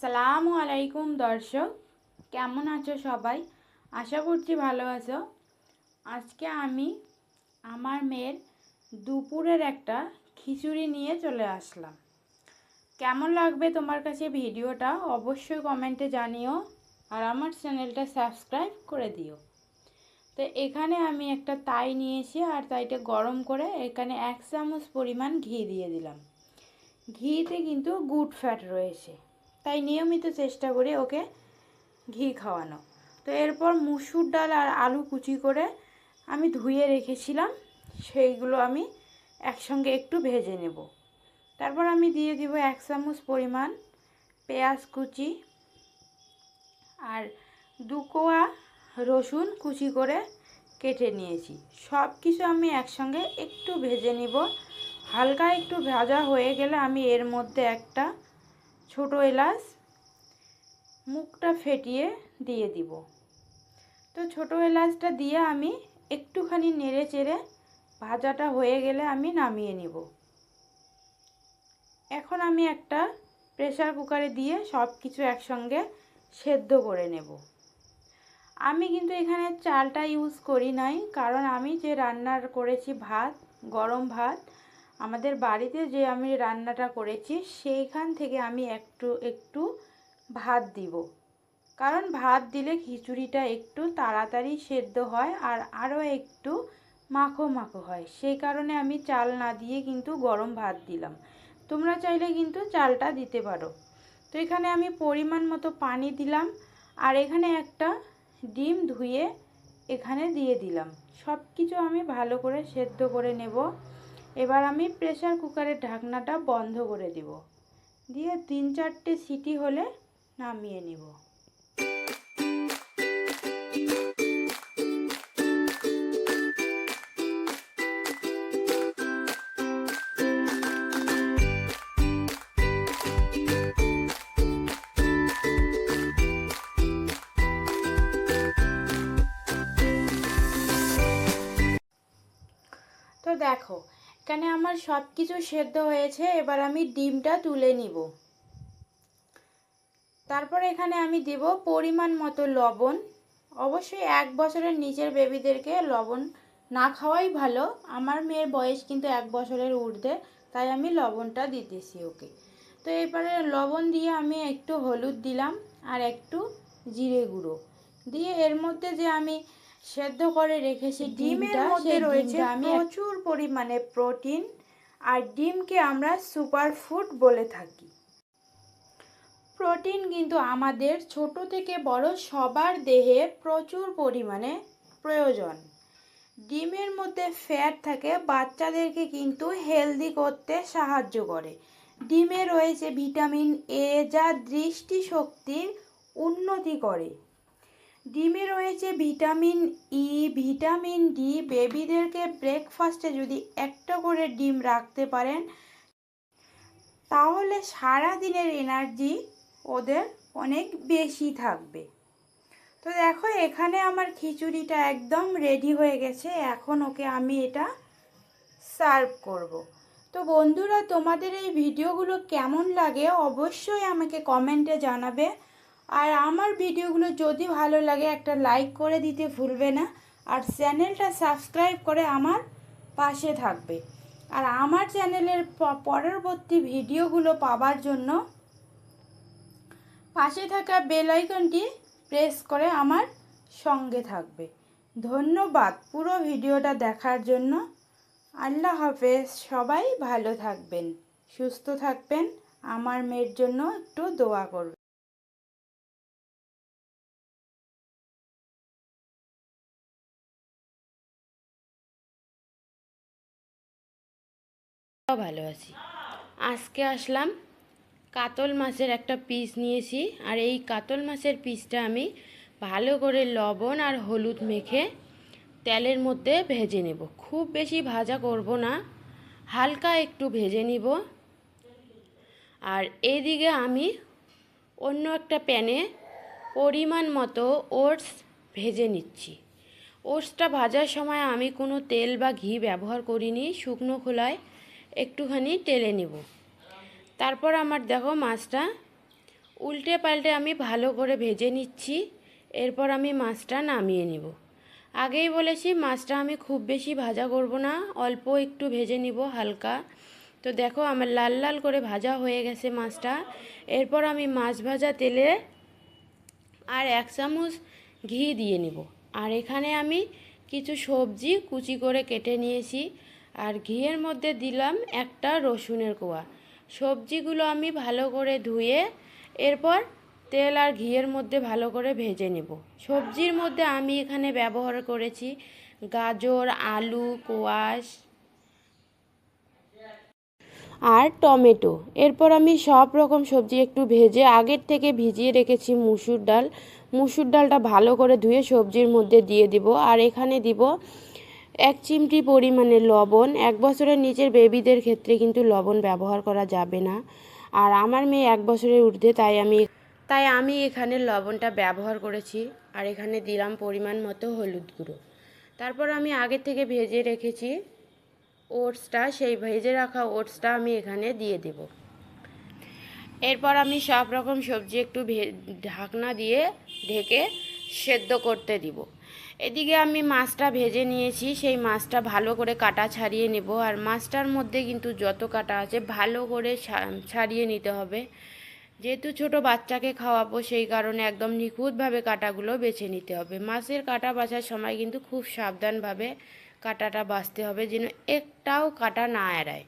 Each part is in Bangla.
আসসালামু আলাইকুম দর্শক, কেমন আছো সবাই? আশা করছি ভালো আছো। আজকে আমি আমার মেয়ের দুপুরের একটা খিচুড়ি নিয়ে চলে আসলাম। কেমন লাগবে তোমার কাছে ভিডিওটা অবশ্যই কমেন্টে জানিও, আর আমার চ্যানেলটা সাবস্ক্রাইব করে দিও। তো এখানে আমি একটা তাই নিয়েছি, আর তাইটা গরম করে এখানে 1 চামচ পরিমাণ ঘি দিয়ে দিলাম। ঘিতে কিন্তু গুড ফ্যাট রয়েছে, তাই নিয়মিত চেষ্টা করি ওকে ঘি খাওয়ানো। তো এরপর মুসুর ডাল আর আলু কুচি করে আমি ধুয়ে রেখেছিলাম, সেইগুলো আমি একসঙ্গে একটু ভেজে নেব। তারপর আমি দিয়ে দিব 1 চামচ পরিমাণ পেঁয়াজ কুচি আর 2 কোয়া রসুন কুচি করে কেটে নিয়েছি। সব কিছু আমি একসঙ্গে একটু ভেজে নিব। হালকা একটু ভাজা হয়ে গেলে আমি এর মধ্যে একটা ছোট এলাচ মুখটা ফেটিয়ে দিয়ে দিব। তো ছোট এলাচটা দিয়ে আমি একটুখানি নেড়ে চেড়ে ভাজাটা হয়ে গেলে আমি নামিয়ে নিব। এখন আমি একটা প্রেসার কুকারে দিয়ে সব কিছু একসঙ্গে সেদ্ধ করে নেব। আমি কিন্তু এখানে চালটা ইউজ করি নাই, কারণ আমি যে রান্নার করেছি ভাত, গরম ভাত, আমাদের বাড়িতে যে আমি রান্নাটা করেছি সেইখান থেকে আমি একটু একটু ভাত দিব। কারণ ভাত দিলে খিচুড়িটা একটু তাড়াতাড়ি সেদ্ধ হয় আর আরও একটু মাখো মাখো হয়, সেই কারণে আমি চাল না দিয়ে কিন্তু গরম ভাত দিলাম। তোমরা চাইলে কিন্তু চালটা দিতে পারো। তো এখানে আমি পরিমাণ মতো পানি দিলাম, আর এখানে একটা ডিম ধুয়ে এখানে দিয়ে দিলাম। সব কিছু আমি ভালো করে সেদ্ধ করে নেব। এবার আমি প্রেসার কুকারের ঢাকনাটা বন্ধ করে দিব, দিয়ে 3-4টে সিটি হলে নামিয়ে নিব। তো দেখো, এখানে আমার সব কিছু সেদ্ধ হয়েছে। এবার আমি ডিমটা তুলে নিব। তারপর এখানে আমি দেব পরিমাণ মতো লবণ। অবশ্যই 1 বছরের নিচের বেবিদেরকে লবণ না খাওয়াই ভালো। আমার মেয়ের বয়স কিন্তু 1 বছরের ঊর্ধ্বে, তাই আমি লবণটা দিতেছি ওকে। তো এবারে লবণ দিয়ে আমি একটু হলুদ দিলাম আর একটু জিরে গুঁড়ো দিয়ে এর মধ্যে যে আমি সেদ্ধ করে রেখেছি ডিমের মধ্যে রয়েছে প্রচুর পরিমাণে প্রোটিন, আর ডিমকে আমরা সুপার ফুড বলে থাকি। প্রোটিন কিন্তু আমাদের ছোট থেকে বড় সবার দেহে প্রচুর পরিমাণে প্রয়োজন। ডিমের মধ্যে ফ্যাট থাকে, বাচ্চাদেরকে কিন্তু হেলদি করতে সাহায্য করে। ডিমে রয়েছে ভিটামিন এ, যা দৃষ্টিশক্তির উন্নতি করে। ডিমে রয়েছে ভিটামিন ই, ভিটামিন ডি। বেবিদেরকে ব্রেকফাস্টে যদি একটা করে ডিম রাখতে পারেন, তাহলে সারা দিনের এনার্জি ওদের অনেক বেশি থাকবে। তো দেখো, এখানে আমার খিচুড়িটা একদম রেডি হয়ে গেছে। এখন ওকে আমি এটা সার্ভ করব। তো বন্ধুরা, তোমাদের এই ভিডিওগুলো কেমন লাগে অবশ্যই আমাকে কমেন্টে জানাবে। আর আমার ভিডিওগুলো যদি ভালো লাগে একটা লাইক করে দিতে ভুলবে না, আর চ্যানেলটা সাবস্ক্রাইব করে আমার পাশে থাকবে। আর আমার চ্যানেলের পরবর্তী ভিডিওগুলো পাওয়ার জন্য পাশে থাকা বেল আইকনটি প্রেস করে আমার সঙ্গে থাকবে। ধন্যবাদ পুরো ভিডিওটা দেখার জন্য। আল্লাহ হাফেজ। সবাই ভালো থাকবেন, সুস্থ থাকবেন। আমার মেয়ের জন্য একটু দোয়া করবেন। ভালো আছি। আজকে আসলাম, কাতল মাছের একটা পিস নিয়েছি, আর এই কাতল মাছের পিসটা আমি ভালো করে লবণ আর হলুদ মেখে তেলের মধ্যে ভেজে নেব। খুব বেশি ভাজা করব না, হালকা একটু ভেজে নিব। আর এইদিকে আমি অন্য একটা প্যানে পরিমাণ মতো ওটস ভেজে নিচ্ছি। ওটসটা ভাজার সময় আমি কোনো তেল বা ঘি ব্যবহার করিনি, শুকনো খোলায় একটুখানি টেলে নেব। তারপর আমার দেখো মাছটা উল্টে পাল্টে আমি ভালো করে ভেজে নিচ্ছি। এরপর আমি মাছটা নামিয়ে নিব। আগেই বলেছি মাছটা আমি খুব বেশি ভাজা করব না, অল্প একটু ভেজে নিব হালকা। তো দেখো আমার লাল লাল করে ভাজা হয়ে গেছে মাছটা। এরপর আমি মাছ ভাজা তেলে আর 1 চামচ ঘি দিয়ে নিব। আর এখানে আমি কিছু সবজি কুচি করে কেটে নিয়েছি। আর ঘিয়ের মধ্যে দিলাম একটা রসুনের কোয়া। সবজিগুলো আমি ভালো করে ধুয়ে এরপর তেল আর ঘিয়ের মধ্যে ভালো করে ভেজে নেব। সবজির মধ্যে আমি এখানে ব্যবহার করেছি গাজর, আলু, কোয়াশ আর টমেটো। এরপর আমি সব রকম সবজি একটু ভেজে আগের থেকে ভিজিয়ে রেখেছি মুসুর ডাল। মুসুর ডালটা ভালো করে ধুয়ে সবজির মধ্যে দিয়ে দিব। আর এখানে দিব 1 চিমটি পরিমাণে লবণ। 1 বছরের নিচের বেবিদের ক্ষেত্রে কিন্তু লবণ ব্যবহার করা যাবে না। আর আমার মেয়ে 1 বছরের ঊর্ধ্বে, তাই আমি এখানে লবণটা ব্যবহার করেছি। আর এখানে দিলাম পরিমাণ মতো হলুদ গুঁড়ো। তারপর আমি আগে থেকে ভেজে রেখেছি ওটসটা, সেই ভেজে রাখা ওটসটা আমি এখানে দিয়ে দেব। এরপর আমি সব রকম সবজি একটু ঢাকনা দিয়ে ঢেকে সেদ্ধ করতে দিব। এদিকে আমি মাছটা ভেজে নিয়েছি, সেই মাছটা ভালো করে কাটা ছাড়িয়ে নেব। আর মাছটার মধ্যে কিন্তু যত কাটা আছে ভালো করে ছাড়িয়ে নিতে হবে। যেহেতু ছোট বাচ্চাকে খাওয়াবো সেই কারণে একদম নিখুঁতভাবে কাটাগুলো বেছে নিতে হবে। মাছের কাটা বাছার সময় কিন্তু খুব সাবধানভাবে কাটাটা বাছতে হবে, যেন একটাও কাটা না এড়ায়।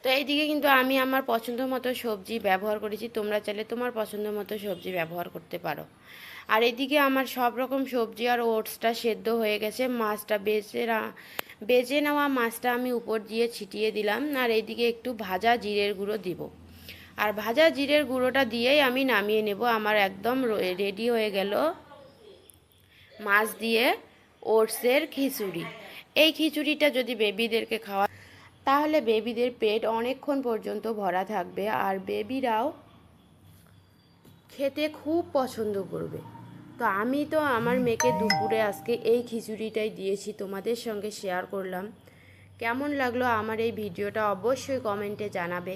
তো এইদিকে কিন্তু আমি আমার পছন্দ মতো সবজি ব্যবহার করেছি, তোমরা চাইলে তোমার পছন্দ মতো সবজি ব্যবহার করতে পারো। আর এদিকে আমার সব রকম সবজি আর ওটসটা সেদ্ধ হয়ে গেছে। মাছটা বেজে নেওয়া মাছটা আমি উপর দিয়ে ছিটিয়ে দিলাম। আর এইদিকে একটু ভাজা জিরের গুঁড়ো দিব। আর ভাজা জিরের গুঁড়োটা দিয়েই আমি নামিয়ে নেব। আমার একদম রেডি হয়ে গেল মাছ দিয়ে ওটসের খিচুড়ি। এই খিচুড়িটা যদি বেবিদেরকে খাওয়া, তাহলে বেবিদের পেট অনেকক্ষণ পর্যন্ত ভরা থাকবে আর বেবিরাও খেতে খুব পছন্দ করবে। তো আমি তো আমার মেয়েকে দুপুরে আজকে এই খিচুড়িটাই দিয়েছি, তোমাদের সঙ্গে শেয়ার করলাম। কেমন লাগলো আমার এই ভিডিওটা অবশ্যই কমেন্টে জানাবে।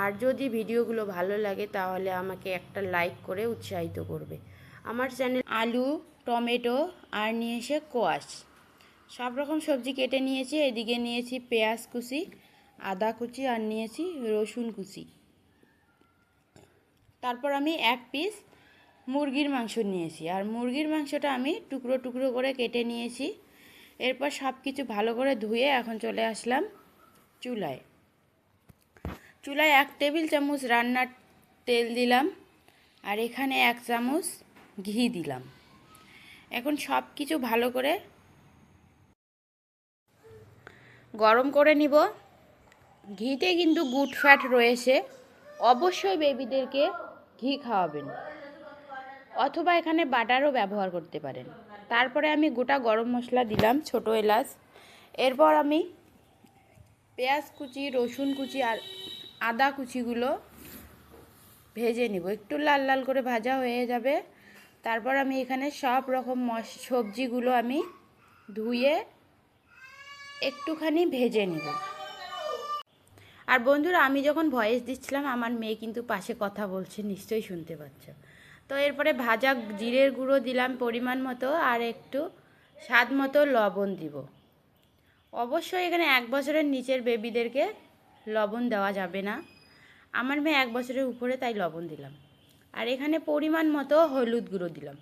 আর যদি ভিডিওগুলো ভালো লাগে তাহলে আমাকে একটা লাইক করে উৎসাহিত করবে। আমার চ্যানেল আলু, টমেটো আর নিয়েছে কোয়াশ, সব রকম সবজি কেটে নিয়েছি। এদিকে নিয়েছি পেঁয়াজ কুচি, আদা কুচি আর নিয়েছি রসুন কুচি। তারপর আমি 1 পিস মুরগির মাংস নিয়েছি। আর মুরগির মাংসটা আমি টুকরো টুকরো করে কেটে নিয়েছি। এরপর সব কিছু ভালো করে ধুয়ে এখন চলে আসলাম চুলায়। 1 টেবিল চামচ রান্নার তেল দিলাম। আর এখানে 1 চামচ ঘি দিলাম। এখন সব কিছু ভালো করে গরম করে নিব। ঘিতে কিন্তু গুড ফ্যাট রয়েছে, অবশ্যই বেবিদেরকে ঘি খাওয়াবেন, অথবা এখানে বাটারও ব্যবহার করতে পারেন। তারপরে আমি গোটা গরম মশলা দিলাম, ছোট এলাচ। এরপর আমি পেঁয়াজ কুচি, রসুন কুচি আর আদা কুচিগুলো ভেজে নিব। একটু লাল লাল করে ভাজা হয়ে যাবে। তারপর আমি এখানে সব রকম সবজিগুলো আমি ধুয়ে একটুখানি ভেজে নিব। আর বন্ধুরা, আমি যখন ভয়েস দিচ্ছিলাম আমার মেয়ে কিন্তু পাশে কথা বলছে, নিশ্চয়ই শুনতে পাচ্ছ। তো এরপরে ভাজা জিরের গুঁড়ো দিলাম পরিমাণ মতো, আর একটু স্বাদ মতো লবণ দিব। অবশ্যই এখানে 1 বছরের নিচের বেবিদেরকে লবণ দেওয়া যাবে না। আমার মেয়ে 1 বছরের উপরে, তাই লবণ দিলাম। আর এখানে পরিমাণ মতো হলুদ গুঁড়ো দিলাম।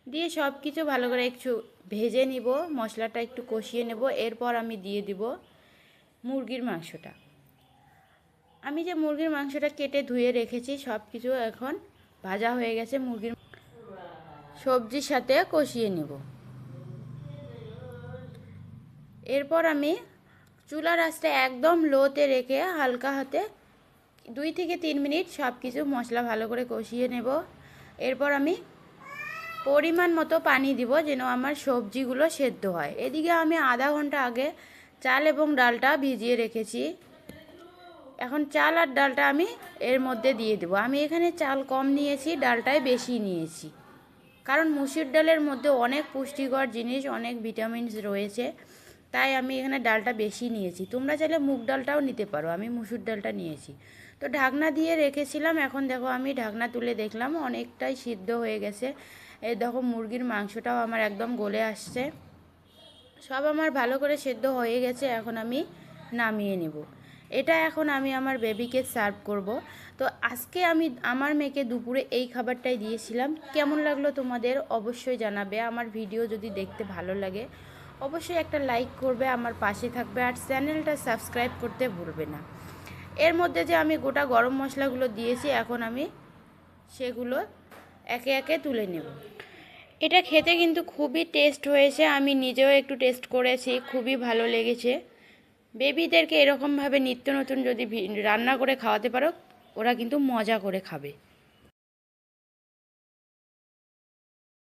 দিয়ে সব কিছু ভালো করে একটু ভেজে নিব, মশলাটা একটু কষিয়ে নেব। এরপর আমি দিয়ে দিব মুরগির মাংসটা। আমি যে মুরগির মাংসটা কেটে ধুয়ে রেখেছি, সব কিছু এখন ভাজা হয়ে গেছে, মুরগির সবজির সাথে কষিয়ে নেব। এরপর আমি চুলার আঁচটা একদম লোতে রেখে হালকা হাতে 2 থেকে 3 মিনিট সব কিছু মশলা ভালো করে কষিয়ে নেব। এরপর আমি পরিমাণ মতো পানি দিব, যেন আমার সবজিগুলো সেদ্ধ হয়। এদিকে আমি আধা ঘন্টা আগে চাল এবং ডালটা ভিজিয়ে রেখেছি। এখন চাল আর ডালটা আমি এর মধ্যে দিয়ে দেবো। আমি এখানে চাল কম নিয়েছি, ডালটাই বেশি নিয়েছি, কারণ মুসুর ডালের মধ্যে অনেক পুষ্টিকর জিনিস, অনেক ভিটামিনস রয়েছে, তাই আমি এখানে ডালটা বেশি নিয়েছি। তোমরা চাইলে মুগ ডালটাও নিতে পারো, আমি মুসুর ডালটা নিয়েছি। তো ঢাকনা দিয়ে রেখেছিলাম। এখন দেখো আমি ঢাকনা তুলে দেখলাম অনেকটাই সিদ্ধ হয়ে গেছে। এই দেখো মুরগির মাংসটাও আমার একদম গলে আসছে। সব আমার ভালো করে সেদ্ধ হয়ে গেছে। এখন আমি নামিয়ে নেব। এটা এখন আমি আমার বেবিকে সার্ভ করব। তো আজকে আমি আমার মেয়েকে দুপুরে এই খাবারটাই দিয়েছিলাম। কেমন লাগলো তোমাদের অবশ্যই জানাবে। আমার ভিডিও যদি দেখতে ভালো লাগে অবশ্যই একটা লাইক করবে, আমার পাশে থাকবে, আর চ্যানেলটা সাবস্ক্রাইব করতে ভুলবে না। এর মধ্যে যে আমি গোটা গরম মশলাগুলো দিয়েছি, এখন আমি সেগুলো একে একে তুলে নেব। এটা খেতে কিন্তু খুবই টেস্ট হয়েছে। আমি নিজেও একটু টেস্ট করেছি, খুবই ভালো লেগেছে। বেবিদেরকে এরকমভাবে নিত্য নতুন যদি রান্না করে খাওয়াতে পারো, ওরা কিন্তু মজা করে খাবে।